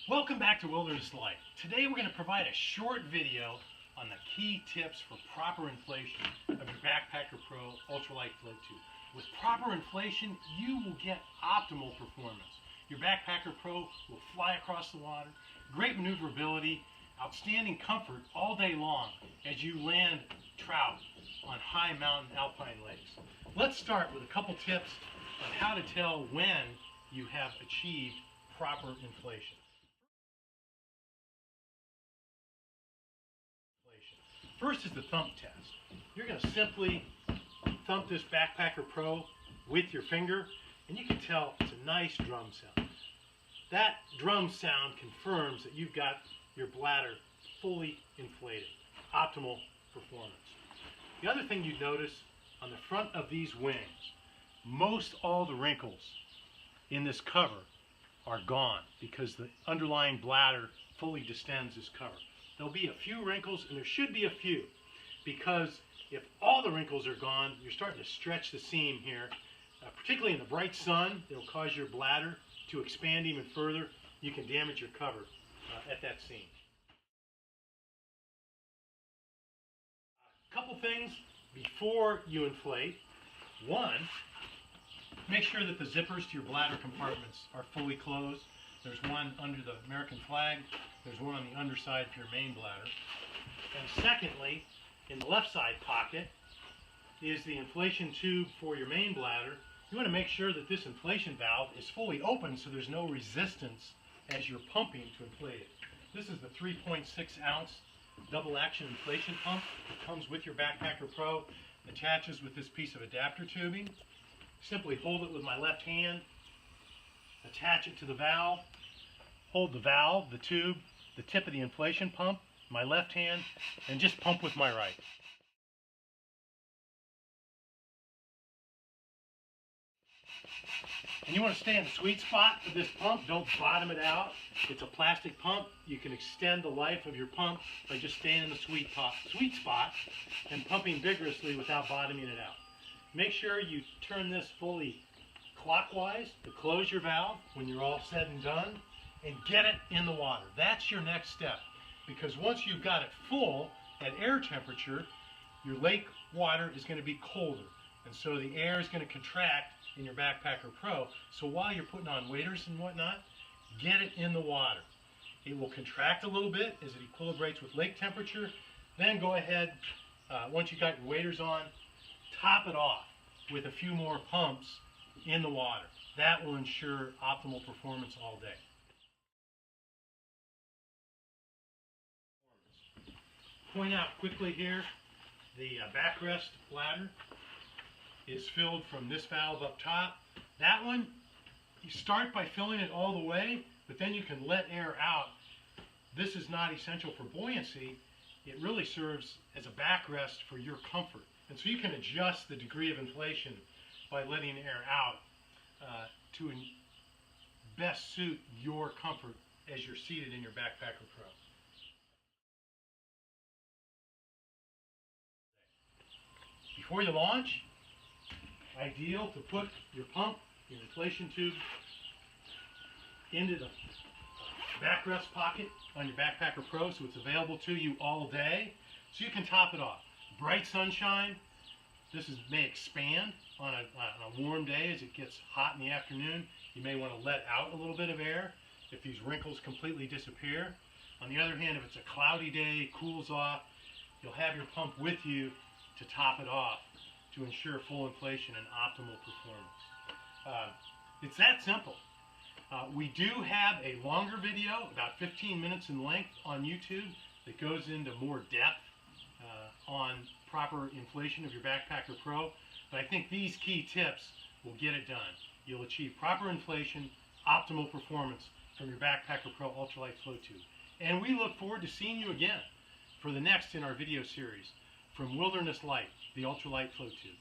Welcome back to Wilderness Light. Today we're going to provide a short video on the key tips for proper inflation of your Backpacker Pro Ultralight Float Tube. With proper inflation, you will get optimal performance. Your Backpacker Pro will fly across the water, great maneuverability, outstanding comfort all day long as you land trout on high mountain alpine lakes. Let's start with a couple tips on how to tell when you have achieved proper inflation. First is the thump test. You're going to simply thump this Backpacker Pro with your finger, and you can tell it's a nice drum sound. That drum sound confirms that you've got your bladder fully inflated. Optimal performance. The other thing you notice on the front of these wings, most all the wrinkles in this cover are gone because the underlying bladder fully distends this cover. There'll be a few wrinkles, and there should be a few, because if all the wrinkles are gone, you're starting to stretch the seam here. Particularly in the bright sun, it'll cause your bladder to expand even further. You can damage your cover at that seam. A couple things before you inflate. One, make sure that the zippers to your bladder compartments are fully closed. There's one under the American flag. There's one on the underside for your main bladder. And secondly, in the left side pocket is the inflation tube for your main bladder. You want to make sure that this inflation valve is fully open so there's no resistance as you're pumping to inflate it. This is the 3.6 ounce double action inflation pump. It comes with your Backpacker Pro, attaches with this piece of adapter tubing. Simply hold it with my left hand, attach it to the valve, hold the valve, the tube, the tip of the inflation pump, my left hand, and just pump with my right. And you want to stay in the sweet spot of this pump. Don't bottom it out. It's a plastic pump. You can extend the life of your pump by just staying in the sweet spot and pumping vigorously without bottoming it out. Make sure you turn this fully clockwise to close your valve when you're all said and done, and get it in the water. That's your next step, because once you've got it full at air temperature, your lake water is going to be colder, and so the air is going to contract in your Backpacker Pro. So while you're putting on waders and whatnot, get it in the water. It will contract a little bit as it equilibrates with lake temperature. Then go ahead, once you've got your waders on, top it off with a few more pumps in the water. That will ensure optimal performance all day. Point out quickly here, the backrest bladder is filled from this valve up top. That one, you start by filling it all the way, but then you can let air out. This is not essential for buoyancy. It really serves as a backrest for your comfort. And so you can adjust the degree of inflation by letting air out to best suit your comfort as you're seated in your Backpacker Pro. Before you launch, ideal to put your pump, your inflation tube, into the backrest pocket on your Backpacker Pro so it's available to you all day, so you can top it off. Bright sunshine, may expand on a warm day as it gets hot in the afternoon. You may want to let out a little bit of air if these wrinkles completely disappear. On the other hand, if it's a cloudy day, cools off, you'll have your pump with you to top it off to ensure full inflation and optimal performance. It's that simple. We do have a longer video, about 15 minutes in length, on YouTube that goes into more depth on proper inflation of your Backpacker Pro, but I think these key tips will get it done. You'll achieve proper inflation, optimal performance from your Backpacker Pro Ultralight Float Tube. And we look forward to seeing you again for the next in our video series from Wilderness Light, the Ultralight Float Tube.